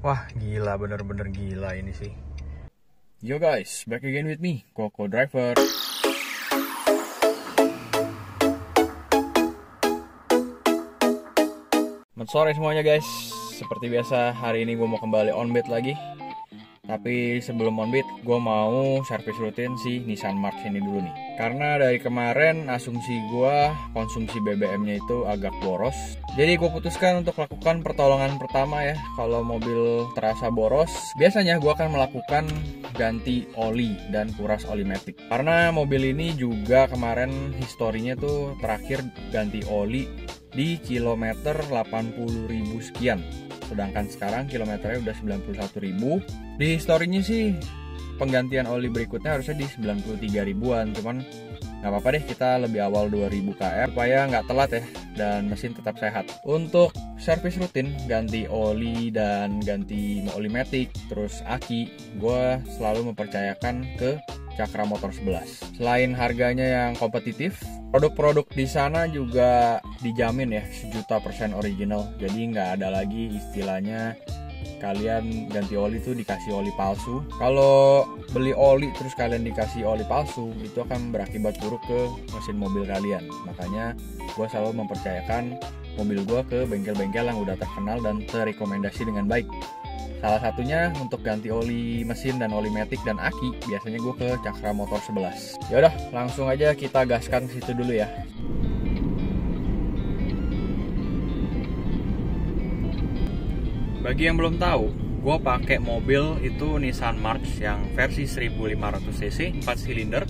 Wah gila, bener-bener gila ini sih. Yo guys, back again with me, Koko Driver. Selamat sore semuanya guys. Seperti biasa, hari ini gue mau kembali on-beat lagi. Tapi sebelum on-beat, gue mau servis rutin si Nissan March ini dulu nih. Karena dari kemarin asumsi gue konsumsi BBM-nya itu agak boros. Jadi gue putuskan untuk melakukan pertolongan pertama ya. Kalau mobil terasa boros, biasanya gue akan melakukan ganti oli dan kuras oli matic. Karena mobil ini juga kemarin historinya tuh terakhir ganti oli di kilometer 80.000 sekian. Sedangkan sekarang kilometernya udah 91.000. Di historinya sih penggantian oli berikutnya harusnya di 93 ribuan. Cuman nggak apa-apa deh, kita lebih awal 2000 km supaya nggak telat ya dan mesin tetap sehat. Untuk servis rutin, ganti oli dan ganti oli matic, terus aki, gue selalu mempercayakan ke Cakra Motor 11. Selain harganya yang kompetitif, produk-produk di sana juga dijamin ya 1.000.000% original. Jadi nggak ada lagi istilahnya kalian ganti oli tuh dikasih oli palsu. Kalau beli oli terus kalian dikasih oli palsu, itu akan berakibat buruk ke mesin mobil kalian. Makanya gue selalu mempercayakan mobil gue ke bengkel-bengkel yang udah terkenal dan terrekomendasi dengan baik. Salah satunya untuk ganti oli mesin dan oli matic dan aki, biasanya gue ke Cakra Motor 11. Yaudah, langsung aja kita gaskan ke situ dulu ya. Bagi yang belum tahu, gue pakai mobil itu Nissan March yang versi 1500 cc, 4 silinder,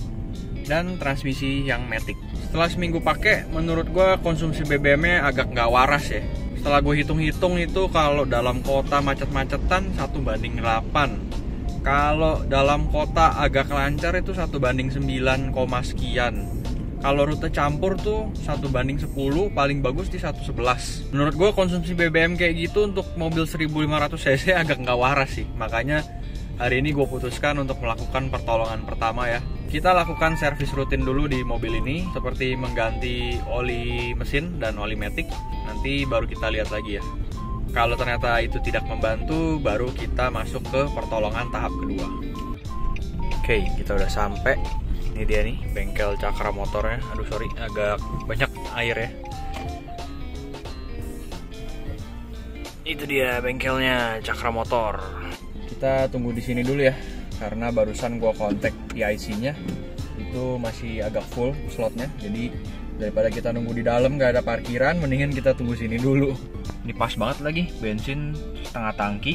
dan transmisi yang matic. Setelah seminggu pakai, menurut gue konsumsi BBM-nya agak nggak waras ya. Setelah gue hitung-hitung itu kalau dalam kota macet-macetan 1:8. Kalau dalam kota agak lancar itu 1:9, sekian. Kalau rute campur tuh 1:10, paling bagus di 1:11. Menurut gue konsumsi BBM kayak gitu untuk mobil 1500 cc agak nggak waras sih. Makanya hari ini gue putuskan untuk melakukan pertolongan pertama ya. Kita lakukan servis rutin dulu di mobil ini, seperti mengganti oli mesin dan oli matic. Nanti baru kita lihat lagi ya. Kalau ternyata itu tidak membantu, baru kita masuk ke pertolongan tahap kedua. Oke, kita udah sampai. Ini dia nih bengkel Cakra Motornya. Aduh sorry, agak banyak air ya. Itu dia bengkelnya Cakra Motor. Kita tunggu di sini dulu ya, karena barusan gua kontak PIC-nya itu masih agak full slotnya. Jadi daripada kita nunggu di dalam nggak ada parkiran, mendingan kita tunggu sini dulu. Ini pas banget lagi, bensin setengah tangki,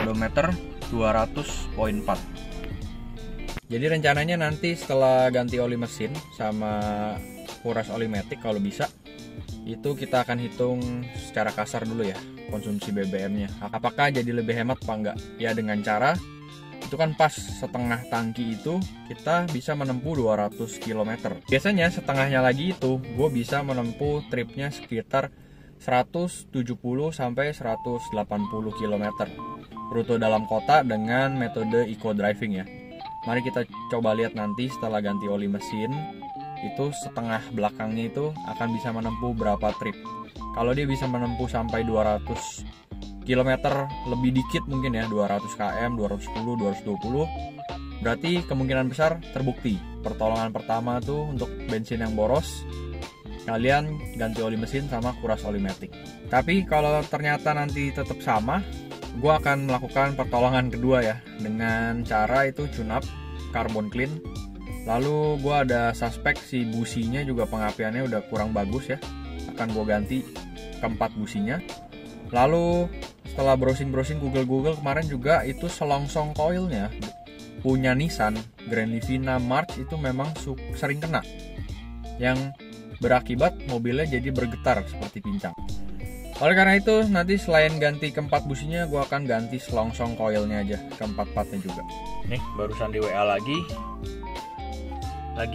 odometer 200.4. Jadi rencananya nanti setelah ganti oli mesin sama kuras oli matic kalau bisa, itu kita akan hitung secara kasar dulu ya konsumsi BBM-nya. Apakah jadi lebih hemat apa enggak? Ya dengan cara itu kan pas setengah tangki itu kita bisa menempuh 200 km. Biasanya setengahnya lagi itu gue bisa menempuh tripnya sekitar 170 sampai 180 km rute dalam kota dengan metode eco driving ya. Mari kita coba lihat nanti setelah ganti oli mesin itu setengah belakangnya itu akan bisa menempuh berapa trip. Kalau dia bisa menempuh sampai 200 km lebih dikit mungkin ya, 200 km, 210, 220, berarti kemungkinan besar terbukti pertolongan pertama tuh untuk bensin yang boros, kalian ganti oli mesin sama kuras oli matic. Tapi kalau ternyata nanti tetap sama, gue akan melakukan pertolongan kedua ya, dengan cara itu tune up carbon clean. Lalu gue ada suspek si businya juga pengapiannya udah kurang bagus ya, akan gue ganti keempat businya. Lalu setelah browsing Google kemarin juga itu selongsong coilnya punya Nissan Grand Livina March itu memang sering kena, yang berakibat mobilnya jadi bergetar seperti pincang. Oleh karena itu nanti selain ganti keempat businya, gue akan ganti selongsong coilnya aja, keempat-empatnya juga. Nih barusan di WA lagi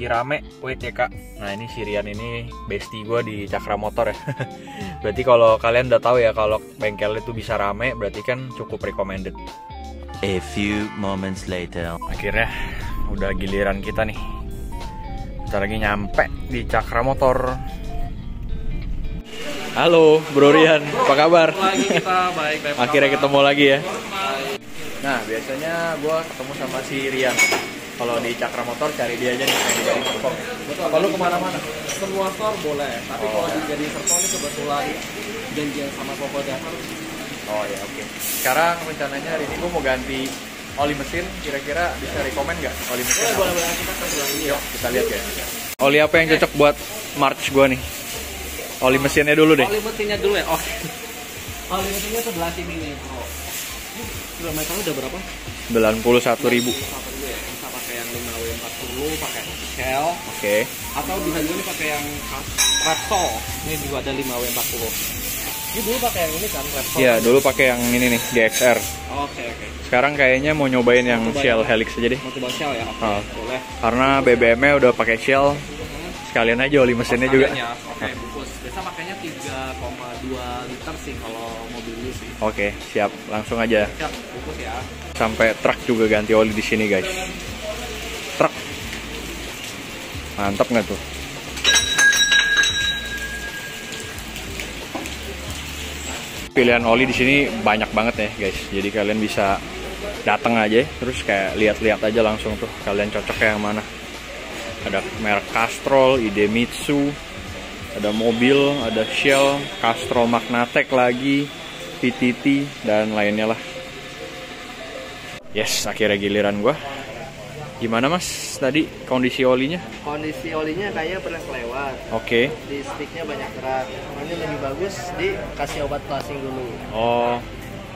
rame WTK. Nah ini si Rian ini bestie gue di Cakra Motor ya. Berarti kalau kalian udah tahu ya kalau bengkel itu bisa rame, berarti kan cukup recommended. A few moments later. Akhirnya udah giliran kita nih. Bentar lagi nyampe di Cakra Motor. Halo Bro Rian, apa kabar? Lagi kita baik. Akhirnya ketemu lagi ya. Nah, biasanya gue ketemu sama si Rian. Kalau di Cakra Motor cari dia aja nih yang dijadiin serpong. Kalau kemana-mana? Semua store boleh, tapi kalau jadi serpong ini kebetulan janjian sama Koko Driver. Oh ya, oke. Sekarang rencananya hari ini gue mau ganti oli mesin. Kira-kira bisa rekomend nggak oli mesin? Boleh kita ke sebelah ini. Yuk, kita lihat ya. Oli apa yang cocok buat March gue nih? Oli mesinnya dulu deh. Oli mesinnya dulu ya. Oke. Oli mesinnya sebelah sini nih, Bro. Kilometernya udah berapa? 91.000. Bisa pakai yang 5W40, pakai Shell. Oke. Atau bisa juga nih pakai yang Repsol. Ini juga ada 5W40. Ini dulu pakai yang ini kan, Repsol. Iya, dulu pakai yang ini nih, GXR. Oke. Sekarang kayaknya mau nyobain yang Shell Helix aja deh. Mau coba Shell ya? Oke, boleh. Karena BBM-nya udah pakai Shell. Sekalian aja oli mesinnya juga. Oke, bungkus. Biasa pakainya 3,2 liter sih kalau mobil dulu sih. Oke, siap. Langsung aja. Siap, bungkus ya. Sampai truk juga ganti oli di sini, guys. Truk. Mantap nggak tuh? Pilihan oli di sini banyak banget ya, guys. Jadi kalian bisa datang aja, terus kayak lihat-lihat aja langsung tuh kalian cocoknya yang mana. Ada merek Castrol, Idemitsu, ada mobil, ada Shell, Castrol Magnatec lagi, PTT, dan lainnya lah. Yes, akhirnya giliran gua. Gimana mas tadi kondisi olinya? Kondisi olinya kayaknya pernah kelewat. Oke. Di sticknya banyak kerak. Ini lebih bagus dikasih obat flashing dulu. Oh,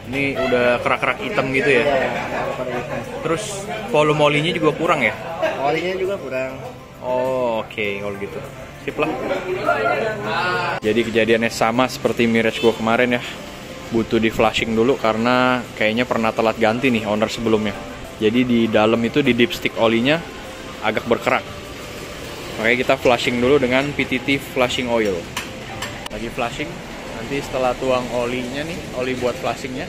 ini udah kerak-kerak hitam gitu ya? Iya, pada hitam. Terus volume olinya juga kurang ya? Olinya juga kurang. Oh, oke, kalau gitu. Sip lah. Jadi kejadiannya sama seperti Mirage gua kemarin ya. Butuh di flashing dulu karena kayaknya pernah telat ganti nih owner sebelumnya. Jadi di dalam itu di dipstick olinya agak berkerak. Makanya kita flashing dulu dengan PTT flashing oil. Lagi flashing, nanti setelah tuang olinya nih, oli buat flashingnya,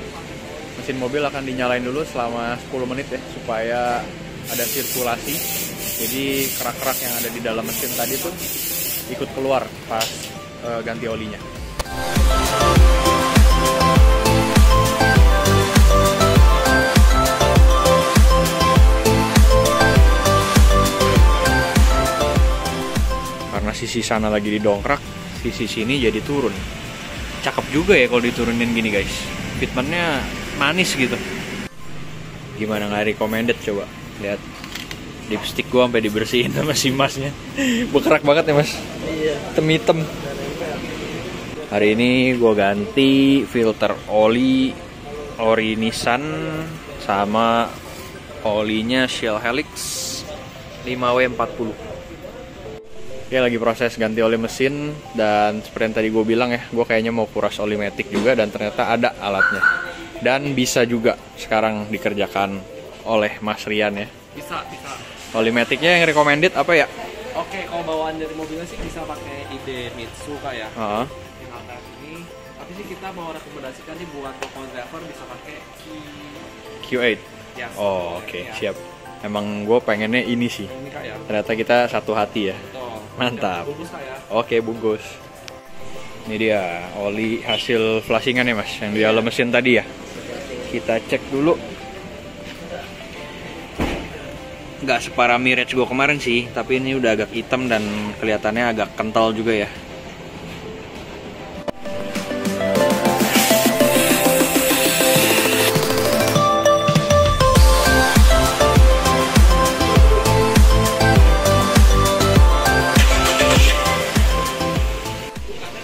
mesin mobil akan dinyalain dulu selama 10 menit ya, supaya ada sirkulasi. Jadi kerak-kerak yang ada di dalam mesin tadi tuh ikut keluar pas ganti olinya. Karena sisi sana lagi didongkrak, sisi sini jadi turun. Cakep juga ya kalau diturunin gini guys. Fitmentnya manis gitu. Gimana nggak recommended coba? Lihat dipstick gua sampai dibersihin sama si masnya. Berkerak banget ya mas. Iya. Hitam-hitam. Hari ini gua ganti filter oli ori Nissan sama olinya Shell Helix 5W40. Oke, lagi proses ganti oli mesin, dan seperti yang tadi gue bilang ya, gue kayaknya mau kuras oli matic juga, dan ternyata ada alatnya. Dan bisa juga sekarang dikerjakan oleh Mas Rian ya. Bisa. Oli maticnya yang recommended apa ya? Oke, kalau bawaan dari mobilnya sih bisa pakai Idemitsu kayak yang alternatif ini. Tapi sih kita mau rekomendasikan nih buat Koko Driver bisa pakai Q8. Yes. Oh, oke, Ya. siap. Emang gue pengennya ini sih. Ini kak ya. Ternyata kita satu hati ya. Betul. Mantap. Bungkus kak ya. Oke, bungkus. Ini dia oli hasil flashingan ya mas, yang di dalam mesin tadi ya. Kita cek dulu. Nggak separah Mirage gue kemarin sih, tapi ini udah agak hitam dan kelihatannya agak kental juga ya.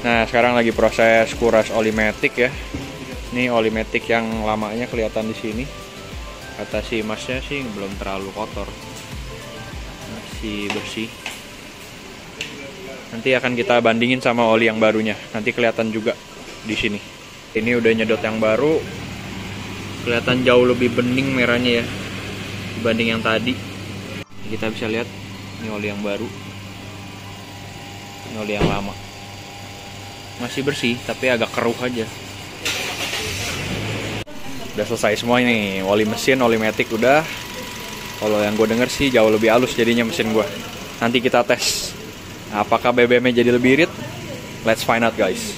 Nah, sekarang lagi proses kuras oli matic ya. Ini oli matic yang lamanya kelihatan di sini. Kata si masnya sih belum terlalu kotor, masih bersih. Nanti akan kita bandingin sama oli yang barunya. Nanti kelihatan juga di sini. Ini udah nyedot yang baru, kelihatan jauh lebih bening merahnya ya dibanding yang tadi. Kita bisa lihat ini oli yang baru, ini oli yang lama. Masih bersih tapi agak keruh aja. Udah selesai semua nih, oli mesin, oli matic udah. Kalau yang gue denger sih jauh lebih halus jadinya mesin gue. Nanti kita tes apakah BBM-nya jadi lebih irit. Let's find out guys.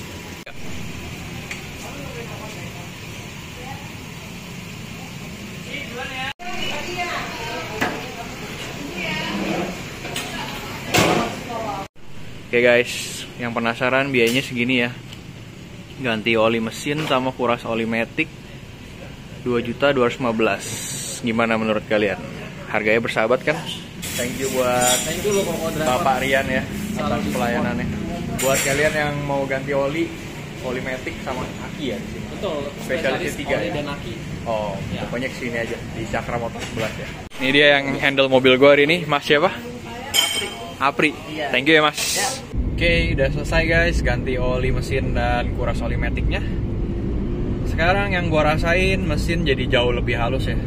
Oke guys, yang penasaran biayanya segini ya. Ganti oli mesin sama kuras oli matic 2.215.000. Gimana menurut kalian? Harganya bersahabat kan? Thank you buat Bapak Rian ya atas pelayanannya. Buat kalian yang mau ganti oli matic sama aki ya di sini. Betul. Spesialis 3 ya. Dan aki. Oh, Ya. pokoknya kesini aja di Cakra Motor 11 ya. Ini dia yang handle mobil gua hari ini, Mas siapa? Apri. Iya. Thank you ya Mas. Ya. Oke, udah selesai guys ganti oli mesin dan kuras oli maticnya. Sekarang yang gua rasain mesin jadi jauh lebih halus ya.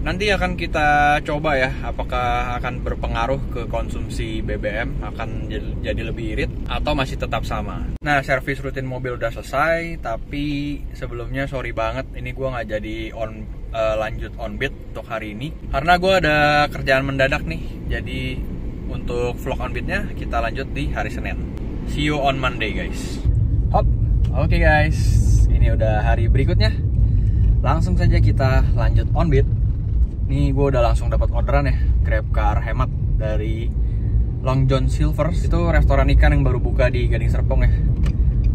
Nanti akan kita coba ya, apakah akan berpengaruh ke konsumsi BBM, akan jadi lebih irit atau masih tetap sama. Nah, servis rutin mobil udah selesai, tapi sebelumnya sorry banget, ini gua nggak jadi lanjut on beat untuk hari ini karena gua ada kerjaan mendadak nih. Jadi untuk vlog on beatnya kita lanjut di hari Senin. See you on Monday guys. Hop, oke guys, ini udah hari berikutnya. Langsung saja kita lanjut on beat. Nih gue udah langsung dapat orderan ya, GrabCar hemat dari Long John Silver's. Itu restoran ikan yang baru buka di Gading Serpong ya.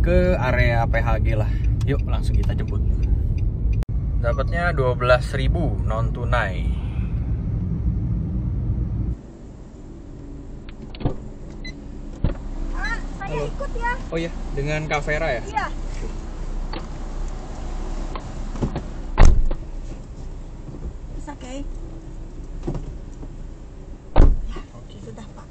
Ke area PHG lah. Yuk langsung kita jemput. Dapatnya 12.000 non tunai. Saya ikut ya. Oh iya, dengan Kak Vera ya? Iya. Bisa, oke. Ya, Oke. sudah, Pak.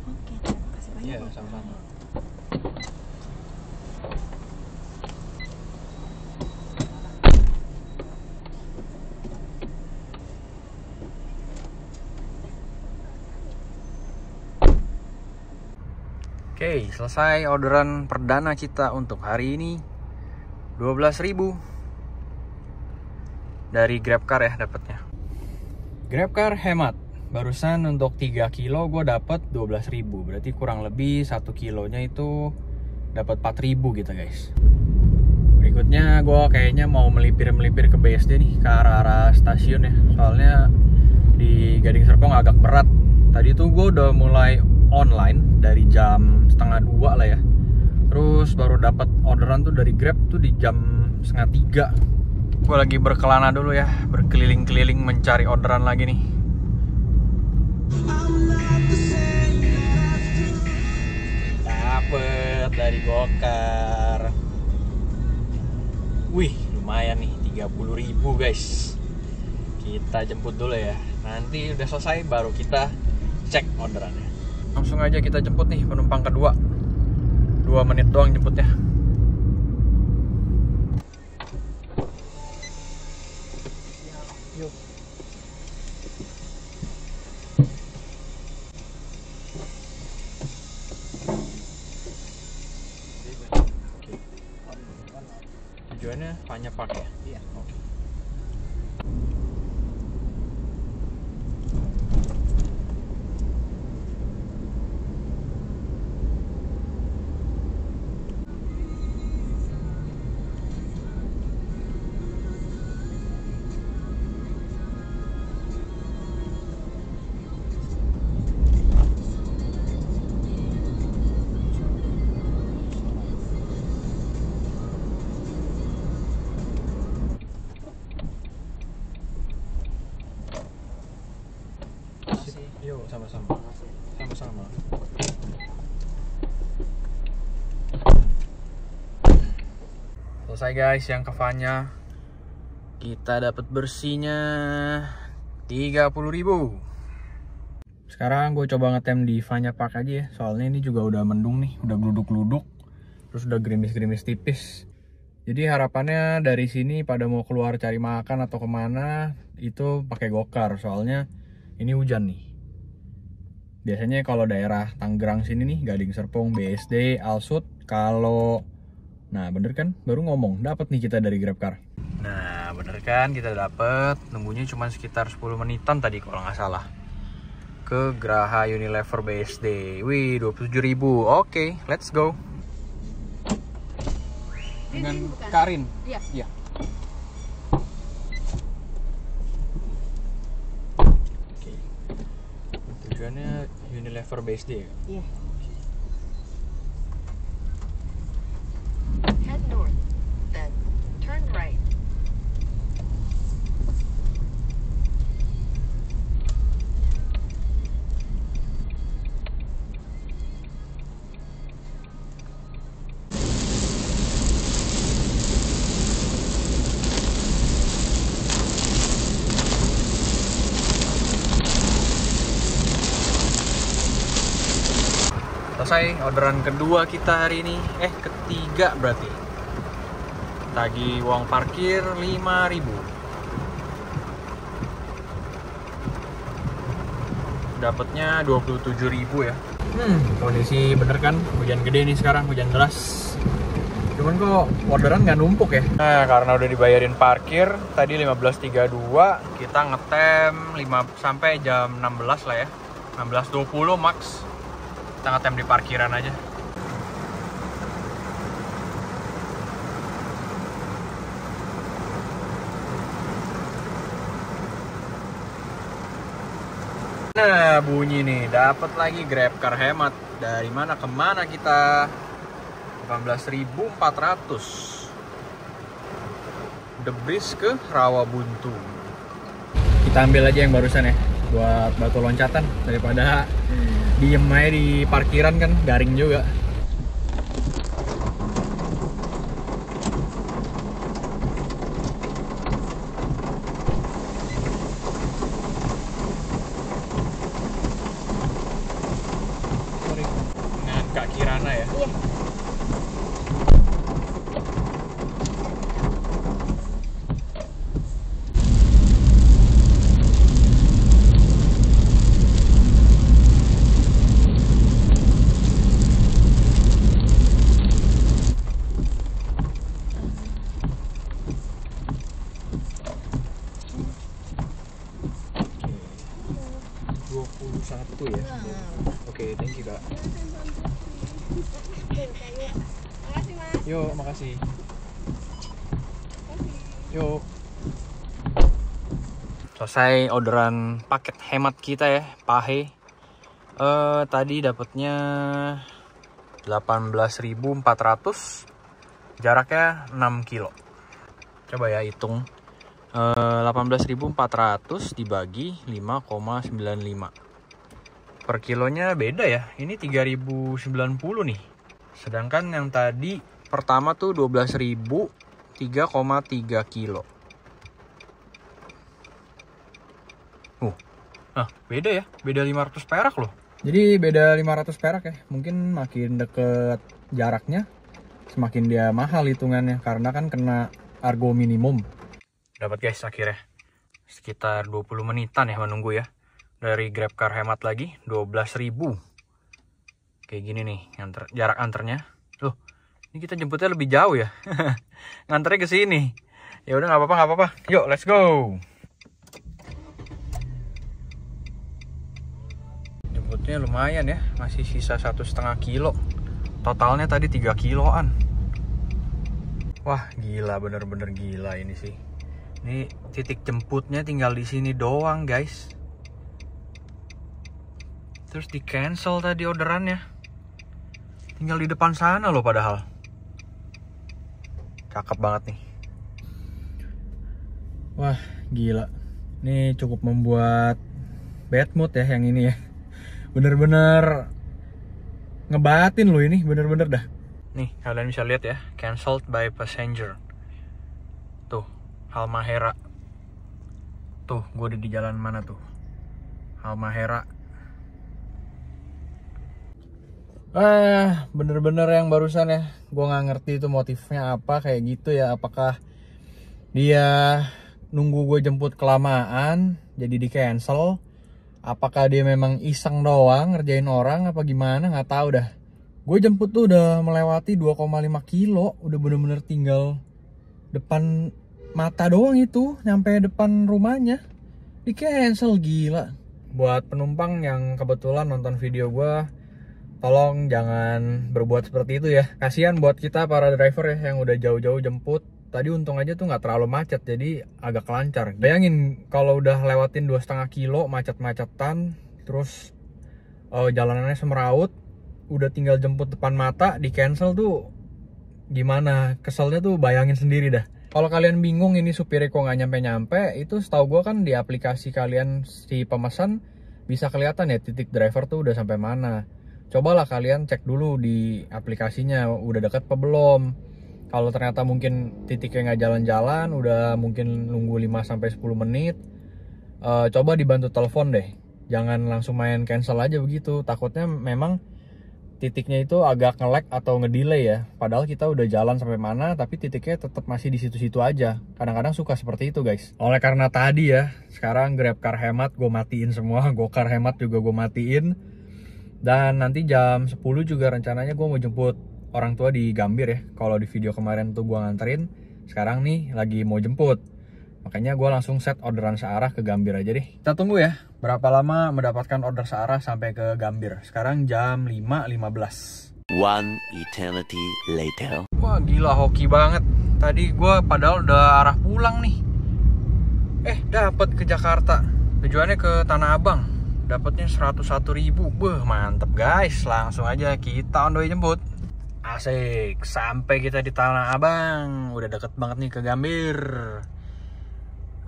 Oke, terima kasih banyak. Iya, Bapak. sama-sama. Oke, selesai orderan perdana kita untuk hari ini. 12.000 dari GrabCar ya dapatnya. GrabCar hemat. Barusan untuk 3 kilo gue dapat 12.000. Berarti kurang lebih 1 kilonya itu dapat 4.000 gitu guys. Berikutnya gue kayaknya mau melipir ke BSD nih, ke arah stasiun ya. Soalnya di Gading Serpong agak berat. Tadi tuh gue udah mulai online dari jam 1:30 lah ya. Terus baru dapat orderan tuh dari Grab tuh di jam 2:30. Gue lagi berkelana dulu ya, berkeliling-keliling mencari orderan lagi nih. Dapet dari Gokar. Wih, lumayan nih, 30.000 guys. Kita jemput dulu ya. Nanti udah selesai baru kita cek orderannya. Langsung aja kita jemput nih penumpang kedua. 2 menit doang jemputnya. Yuk. Tujuannya Panya Park ya? Iya. Oke. Yuk, sama-sama. Sama-sama. Selesai guys yang kafanya. Kita dapat bersihnya 30.000. Sekarang gue coba ngetem di Vanya Park aja ya. Soalnya ini juga udah mendung nih, udah geluduk-geluduk. Terus udah gerimis-gerimis tipis. Jadi harapannya dari sini pada mau keluar cari makan atau kemana itu pakai Gokar. Soalnya ini hujan nih. Biasanya kalau daerah Tangerang sini nih, Gading Serpong, BSD, Alsut, kalau nah bener kan, baru ngomong dapat nih kita dari GrabCar. Nah bener kan, kita dapet. Nunggunya cuma sekitar 10 menitan tadi kalau nggak salah. Ke Geraha Unilever BSD. Wih, 27.000. Oke, let's go. Dengan Karin. Iya. Iya. Oke. Tujuannya Unilever BSD ya? Iya. Head north, then turn right. Selesai orderan kedua kita hari ini. Ketiga berarti. Tagih uang parkir 5.000. Dapatnya 27.000 ya. Kondisi bener kan, hujan gede nih sekarang, hujan deras. Cuman kok orderan nggak numpuk ya? Nah, karena udah dibayarin parkir tadi 15.32, kita ngetem 5 sampai jam 16 lah ya. 16.20 max. Kita ngetem di parkiran aja. Nah, bunyi nih, dapat lagi GrabCar hemat. Dari mana ke mana kita? 18.400. The Breeze ke Rawabuntu. Kita ambil aja yang barusan ya, buat batu loncatan daripada diem aja di parkiran kan garing juga. Dengan Kak Kirana ya. Iya. Satu ya. Oke, thank you Kak. Makasih Mas. Yuk, makasih. Yuk. Selesai orderan paket hemat kita ya, pahe. Tadi dapatnya 18.400. Jaraknya 6 kilo. Coba ya hitung. 18.400 dibagi 5,95. Per kilonya beda ya. Ini 3.090 nih. Sedangkan yang tadi pertama tuh 12.000, 3,3 kilo. Nah, beda ya. Beda 500 perak loh. Jadi beda 500 perak ya. Mungkin makin deket jaraknya semakin dia mahal hitungannya karena kan kena argo minimum. Dapat guys akhirnya. Sekitar 20 menitan ya menunggu ya. Dari GrabCar hemat lagi 12.000. Kayak gini nih jarak anternya. Loh, ini kita jemputnya lebih jauh ya. Nganternya ke sini. Ya udah nggak apa-apa. Yuk, let's go. Jemputnya lumayan ya, masih sisa 1,5 kilo. Totalnya tadi 3 kiloan. Wah, gila, bener-bener gila ini sih. Ini titik jemputnya tinggal di sini doang, guys. Terus di cancel tadi orderannya. Tinggal di depan sana loh padahal. Cakep banget nih. Wah, gila. Ini cukup membuat bad mood ya yang ini ya. Bener-bener ngebatin loh ini, bener-bener dah. Nih, kalian bisa lihat ya, cancelled by passenger. Tuh, Halmahera. Tuh, gue udah di jalan mana tuh? Halmahera. Bener-bener yang barusan ya, gue nggak ngerti itu motifnya apa kayak gitu ya. Apakah dia nunggu gue jemput kelamaan jadi di cancel, Apakah dia memang iseng doang ngerjain orang apa gimana, nggak tahu dah. Gue jemput tuh udah melewati 2,5 kilo, udah bener-bener tinggal depan mata doang itu, nyampe depan rumahnya. Di cancel, gila. Buat penumpang yang kebetulan nonton video gue, tolong jangan berbuat seperti itu ya. Kasihan buat kita para driver ya yang udah jauh-jauh jemput. Tadi untung aja tuh nggak terlalu macet, jadi agak lancar. Bayangin kalau udah lewatin 2,5 kilo macet-macetan, terus jalanannya semeraut, udah tinggal jemput depan mata, di cancel tuh gimana? Keselnya tuh bayangin sendiri dah. Kalau kalian bingung ini supirnya kok nggak nyampe-nyampe, itu setahu gue kan di aplikasi kalian si pemesan bisa kelihatan ya titik driver tuh udah sampai mana. Cobalah kalian cek dulu di aplikasinya udah deket apa belum. Kalau ternyata mungkin titiknya nggak jalan-jalan, udah mungkin nunggu 5-10 menit, coba dibantu telepon deh. Jangan langsung main cancel aja begitu. Takutnya memang titiknya itu agak nge-lag atau nge-delay ya. Padahal kita udah jalan sampai mana, tapi titiknya tetap masih di situ-situ aja. Kadang-kadang suka seperti itu guys. Oleh karena tadi ya, sekarang GrabCar hemat gue matiin semua, GoCar hemat juga gue matiin. Dan nanti jam 10 juga rencananya gue mau jemput orang tua di Gambir ya. Kalau di video kemarin tuh gue nganterin, sekarang nih lagi mau jemput. Makanya gue langsung set orderan searah ke Gambir aja deh. Kita tunggu ya, berapa lama mendapatkan order searah sampai ke Gambir. Sekarang jam 5.15. One eternity later. Wah gila, hoki banget. Tadi gue padahal udah arah pulang nih. Dapet ke Jakarta. Tujuannya ke Tanah Abang. Dapatnya 101.000. Beuh, mantep guys. Langsung aja kita on the way jemput. Asik, sampai kita di Tanah Abang. Udah deket banget nih ke Gambir.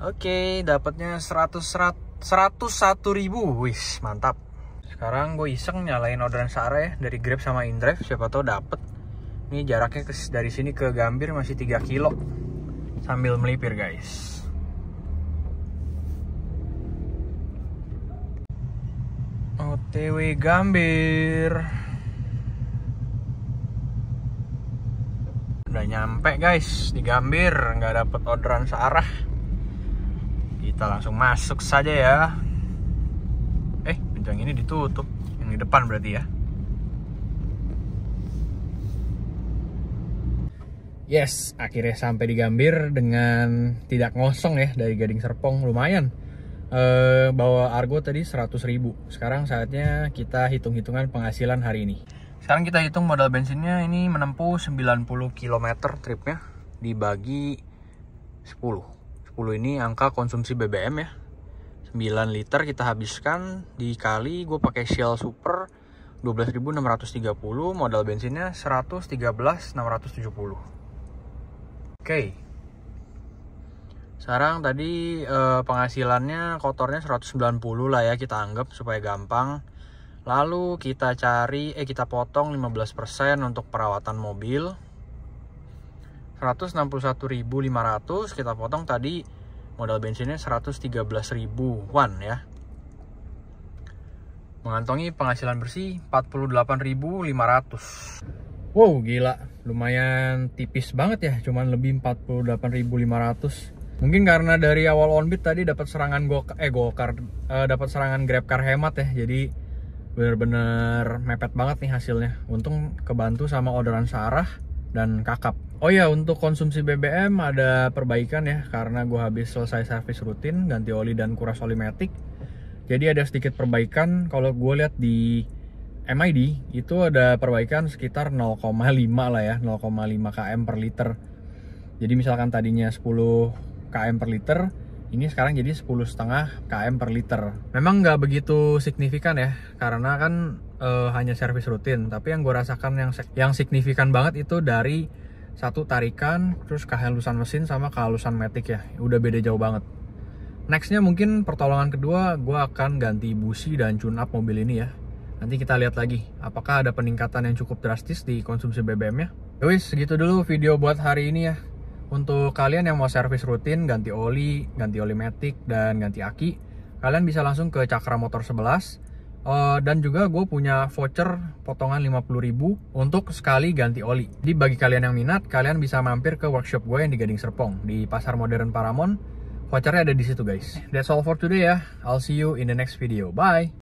Oke, dapatnya 101.000. Wis, mantap. Sekarang gue iseng nyalain orderan searah ya dari Grab sama InDrive, siapa tahu dapet. Ini jaraknya dari sini ke Gambir masih 3 kilo. Sambil melipir guys. OTW Gambir. Udah nyampe guys di Gambir, nggak dapet orderan searah. Kita langsung masuk saja ya. Pintu yang ini ditutup, yang di depan berarti ya. Yes, akhirnya sampai di Gambir dengan tidak ngosong ya dari Gading Serpong, lumayan. Bawa argo tadi 100.000. Sekarang saatnya kita hitung-hitungan penghasilan hari ini. Sekarang kita hitung modal bensinnya ini menempuh 90 km tripnya dibagi 10. 10 ini angka konsumsi BBM ya. 9 liter kita habiskan dikali gue pakai Shell Super 12.630, modal bensinnya 113.670. Oke. Sekarang tadi penghasilannya kotornya 190 lah ya kita anggap supaya gampang. Lalu kita kita potong 15% untuk perawatan mobil. 161.500 kita potong tadi modal bensinnya 113.000-an ya. Mengantongi penghasilan bersih 48.500. Wow, gila. Lumayan tipis banget ya, cuman lebih 48.500. Mungkin karena dari awal onbit tadi dapat serangan dapat serangan GrabCar hemat ya. Jadi bener-bener mepet banget nih hasilnya. Untung kebantu sama orderan searah dan kakap. Oh ya, untuk konsumsi BBM ada perbaikan ya, karena gue habis selesai servis rutin, ganti oli dan kuras oli matic. Jadi ada sedikit perbaikan. Kalau gue lihat di MID itu ada perbaikan sekitar 0,5 lah ya, 0,5 km per liter. Jadi misalkan tadinya 10 km per liter, ini sekarang jadi 10,5 km per liter. Memang nggak begitu signifikan ya, karena kan hanya servis rutin. Tapi yang gue rasakan yang signifikan banget itu dari satu tarikan, terus kehalusan mesin sama kehalusan matic ya. Udah beda jauh banget. Nextnya mungkin pertolongan kedua, gue akan ganti busi dan tune up mobil ini ya. Nanti kita lihat lagi apakah ada peningkatan yang cukup drastis di konsumsi BBM-nya. Yowis, segitu dulu video buat hari ini ya. Untuk kalian yang mau servis rutin, ganti oli matic, dan ganti aki, kalian bisa langsung ke Cakra Motor 11. Dan juga gue punya voucher potongan 50.000 untuk sekali ganti oli. Jadi bagi kalian yang minat, kalian bisa mampir ke workshop gue yang di Gading Serpong, di Pasar Modern Paramount. vouchernya ada di situ guys. That's all for today ya. I'll see you in the next video. Bye.